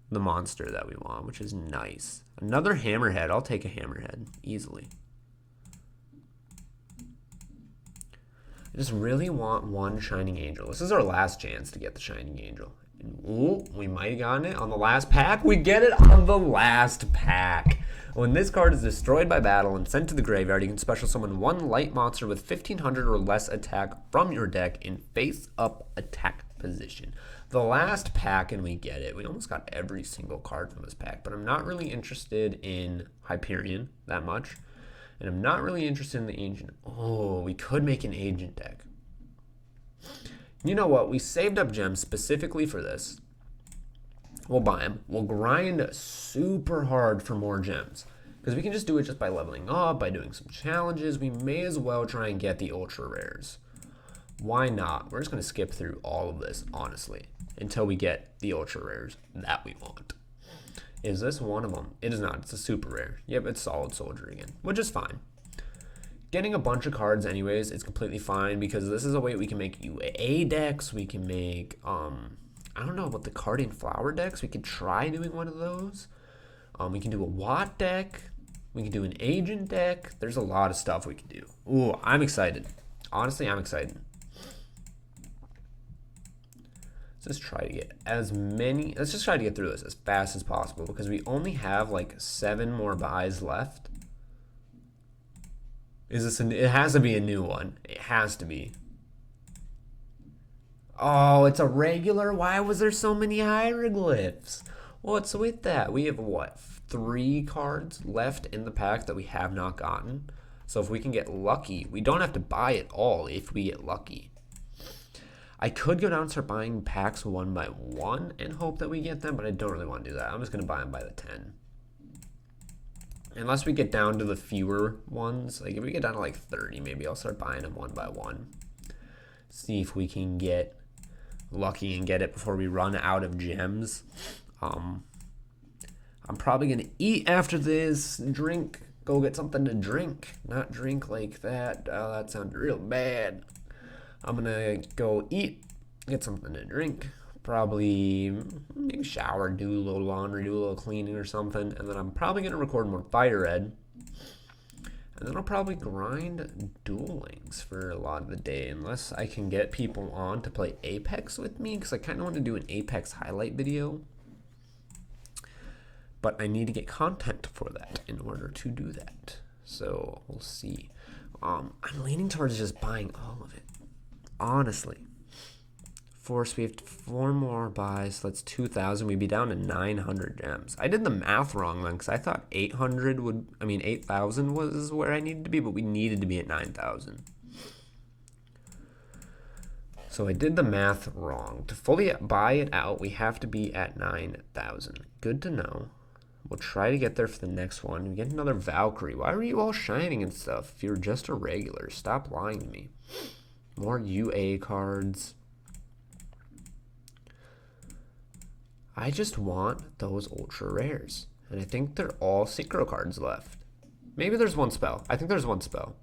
A: the monster that we want, which is nice. Another Hammerhead. I'll take a Hammerhead easily. I just really want one Shining Angel. This is our last chance to get the Shining Angel. And, ooh, we might have gotten it on the last pack. We get it on the last pack. When this card is destroyed by battle and sent to the graveyard, you can special summon one light monster with 1500 or less attack from your deck in face-up attack position. The last pack, and we get it. We almost got every single card from this pack, but I'm not really interested in Hyperion that much. And I'm not really interested in the Ancient. Oh, we could make an Agent deck. You know what? We saved up gems specifically for this. We'll buy them. We'll grind super hard for more gems. Because we can just do it just by leveling up, by doing some challenges. We may as well try and get the ultra rares. Why not? We're just going to skip through all of this, honestly, until we get the ultra rares that we want. Is this one of them? It is not. It's a super rare. Yep, it's Solid Soldier again, which is fine. Getting a bunch of cards anyways, it's completely fine because this is a way we can make UAA decks. We can make, I don't know about the Guardian Flower decks. We could try doing one of those. We can do a Watt deck. We can do an Agent deck. There's a lot of stuff we can do. Ooh, I'm excited. Honestly, I'm excited. Let's try to get let's just try to get through this as fast as possible because we only have like 7 more buys left. It has to be a new one. It has to be. Oh, it's a regular? Why was there so many hieroglyphs? What's with that? We have what, 3 cards left in the pack that we have not gotten. So if we can get lucky, we don't have to buy it all if we get lucky. I could go down and start buying packs one by one and hope that we get them, but I don't really want to do that. I'm just going to buy them by the 10. Unless we get down to the fewer ones. Like if we get down to like 30, maybe I'll start buying them one by one. See if we can get lucky and get it before we run out of gems. I'm probably going to eat after this, drink, go get something to drink. Not drink like that. Oh, that sounds real bad. I'm gonna go eat, get something to drink, probably maybe shower, do a little laundry, do a little cleaning or something, and then I'm probably gonna record more Fire Red And then I'll probably grind Duel Links for a lot of the day, unless I can get people on to play Apex with me, because I kind of want to do an Apex highlight video. But I need to get content for that in order to do that. So we'll see. I'm leaning towards just buying all of it, honestly. We have 4 more buys, so that's 2,000. We'd be down to 900 gems. I did the math wrong then, because I thought 8,000 was where I needed to be, but we needed to be at 9,000. So I did the math wrong. To fully buy it out, we have to be at 9,000. Good to know. We'll try to get there for the next one. We get another Valkyrie. Why are you all shining and stuff if you're just a regular? Stop lying to me. More UA cards. I just want those ultra rares. And I think they're all synchro cards left. Maybe there's one spell. I think there's one spell.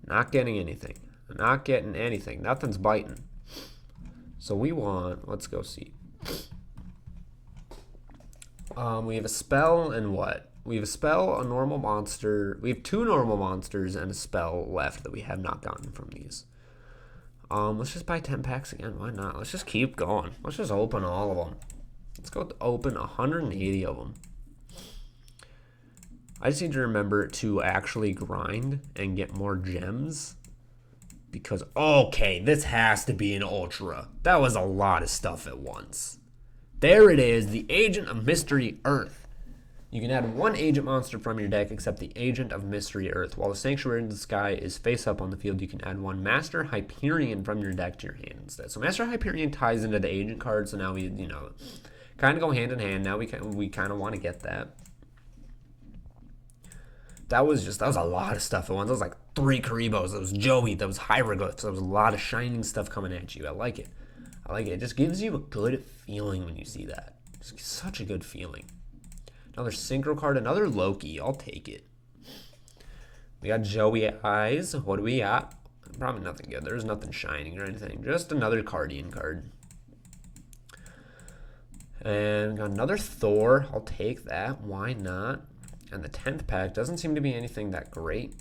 A: Not getting anything. Not getting anything. Nothing's biting. So we want, let's go see. We have a spell and what? We have a spell, a normal monster. We have 2 normal monsters and a spell left that we have not gotten from these. Let's just buy 10 packs again. Why not? Let's just keep going. Let's just open all of them. Let's go open 180 of them. I just need to remember to actually grind and get more gems. Because, okay, this has to be an ultra. That was a lot of stuff at once. There it is, the Agent of Mystery Earth. You can add 1 agent monster from your deck except the Agent of Mystery Earth. While the Sanctuary in the Sky is face up on the field, you can add 1 Master Hyperion from your deck to your hand instead. So Master Hyperion ties into the agent card, so now we, kind of go hand in hand. Now we kind of want to get that. That was a lot of stuff at once. That was like 3 Karibos. That was Joey. That was Hieroglyphs. That was a lot of shining stuff coming at you. I like it. I like it. It just gives you a good feeling when you see that. It's such a good feeling. Another synchro card, another Loki. I'll take it. We got Joey Eyes. What do we got? Probably nothing good. There's nothing shining or anything. Just another Guardian card. And got another Thor. I'll take that. Why not? And the 10th pack doesn't seem to be anything that great.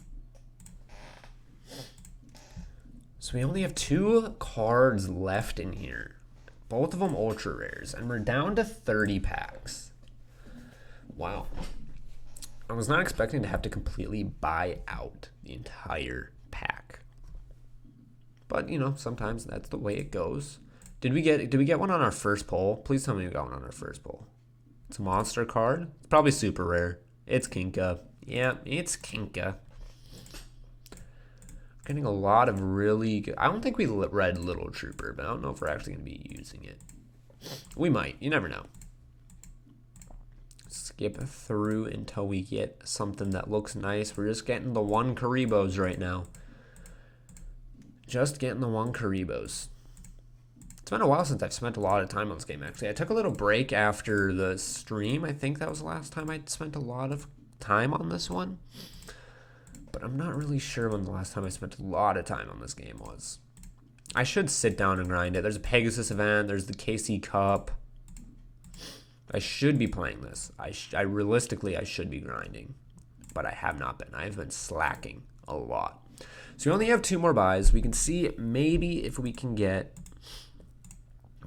A: So we only have 2 cards left in here. Both of them ultra rares. And we're down to 30 packs. Wow. I was not expecting to have to completely buy out the entire pack. But, sometimes that's the way it goes. Did we get one on our first pull? Please tell me we got one on our first pull. It's a monster card. It's probably super rare. It's Kinka. Yeah, it's Kinka. Getting a lot of really good. I don't think we read Little Trooper, but I don't know if we're actually going to be using it. We might. You never know. Skip through until we get something that looks nice. We're just getting the 1 Karibos right now. Just getting the 1 Karibos. It's been a while since I've spent a lot of time on this game, actually. I took a little break after the stream. I think that was the last time I'd spent a lot of time on this one. But I'm not really sure when the last time I spent a lot of time on this game was. I should sit down and grind it. There's a Pegasus event. There's the KC Cup. I should be playing this. I realistically, I should be grinding. But I have not been. I've been slacking a lot. So we only have 2 more buys. We can see maybe if we can get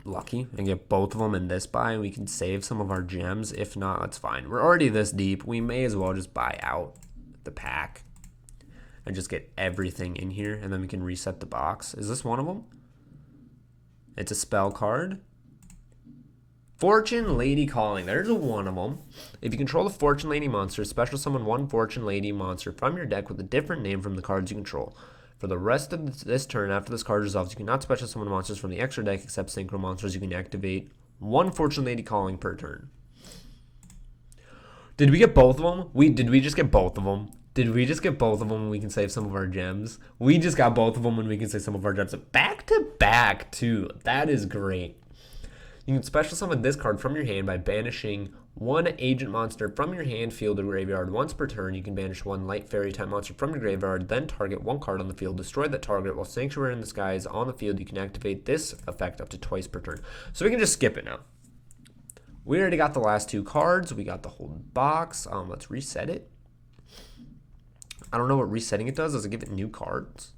A: lucky and get both of them in this buy, we can save some of our gems. If not, that's fine. We're already this deep. We may as well just buy out the pack and just get everything in here, and then we can reset the box. Is this one of them? It's a spell card. Fortune Lady Calling. There's one of them. If you control the Fortune Lady monster, special summon 1 Fortune Lady monster from your deck with a different name from the cards you control. For the rest of this turn, after this card resolves, you cannot special summon monsters from the extra deck except synchro monsters. You can activate 1 Fortune Lady Calling per turn. Did we get both of them? Did we just get both of them? Did we just get both of them and we can save some of our gems? We just got both of them and we can save some of our gems. Back to back, too. That is great. You can special summon this card from your hand by banishing 1 agent monster from your hand, field, or graveyard once per turn. You can banish 1 light fairy type monster from your graveyard, then target 1 card on the field, destroy that target. While Sanctuary in the Sky is on the field, you can activate this effect up to twice per turn. So we can just skip it now. We already got the last 2 cards. We got the whole box. Let's reset it. I don't know what resetting it does. Does it give it new cards?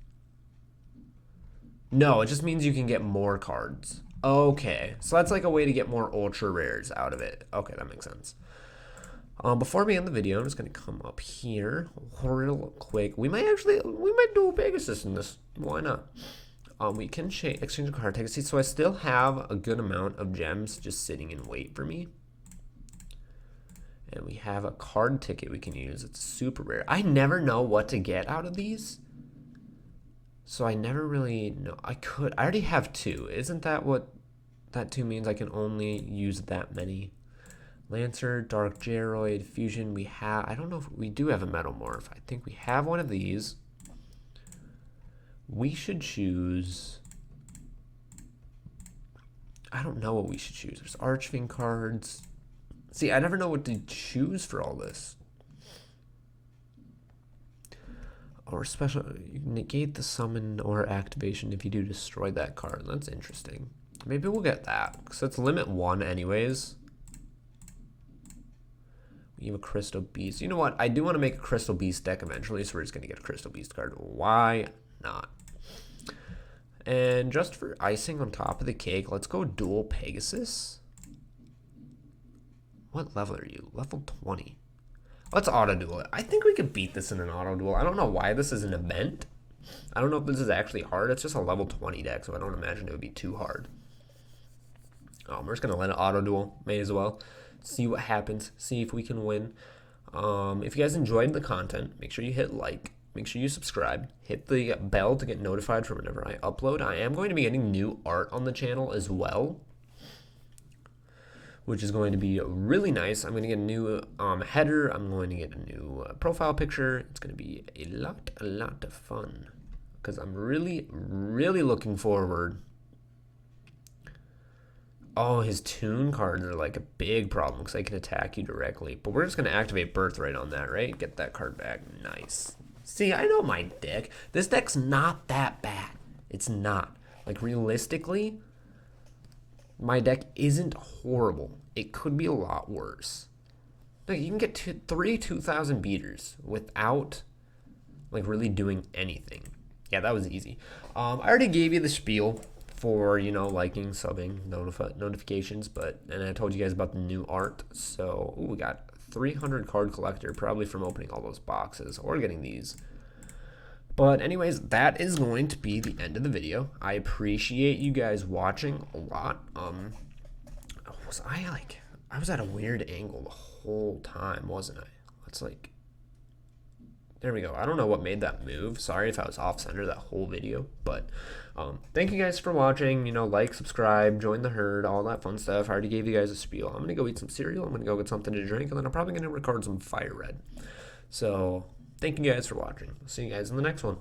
A: No, it just means you can get more cards. Okay, so that's like a way to get more ultra rares out of it. Okay, that makes sense. Before we end the video, I'm just gonna come up here real quick. We might do a Pegasus in this. Why not? We can exchange a card, take a seat. So I still have a good amount of gems just sitting in wait for me. And we have a card ticket we can use. It's super rare. I never know what to get out of these. So I never really know. I already have 2. Isn't that what that 2 means? I can only use that many. Lancer, Dark Geroid, Fusion. We have, I don't know if we do have a Metamorph. I think we have one of these. We should choose, I don't know what we should choose. There's Archfiend cards. See, I never know what to choose for all this. Or special, you negate the summon or activation if you do destroy that card. That's interesting. Maybe we'll get that, because it's limit 1 anyways. We have a Crystal Beast. You know what? I do want to make a Crystal Beast deck eventually, so we're just going to get a Crystal Beast card. Why not? And just for icing on top of the cake, let's go dual Pegasus. What level are you? Level 20. Let's auto duel it. I think we could beat this in an auto duel. I don't know why this is an event. I don't know if this is actually hard. It's just a level 20 deck, so I don't imagine it would be too hard. We're just going to let it auto duel. May as well. See what happens. See if we can win. If you guys enjoyed the content, make sure you hit like. Make sure you subscribe. Hit the bell to get notified for whenever I upload. I am going to be getting new art on the channel as well, which is going to be really nice. I'm going to get a new header. I'm going to get a new profile picture. It's going to be a lot of fun because I'm really looking forward. Oh, his tune cards are like a big problem because they can attack you directly. But we're just going to activate Birthright on that, right? Get that card back. Nice. See, I know my deck. This deck's not that bad. It's not. Like, realistically, my deck isn't horrible. It could be a lot worse. Like, you can get 3 2,000 beaters without, like, really doing anything. Yeah, that was easy. I already gave you the spiel for, you know, liking, subbing, notifications, and I told you guys about the new art. So, ooh, we got 300 card collector, probably from opening all those boxes or getting these. But anyways, that is going to be the end of the video. I appreciate you guys watching a lot. I was at a weird angle the whole time, wasn't I? Let's like, there we go. I don't know what made that move. Sorry if I was off center that whole video, but thank you guys for watching. You know, like, subscribe, join the herd, all that fun stuff. I already gave you guys a spiel. I'm gonna go eat some cereal. I'm gonna go get something to drink, and then I'm probably gonna record some Fire Red. So thank you guys for watching. See you guys in the next one.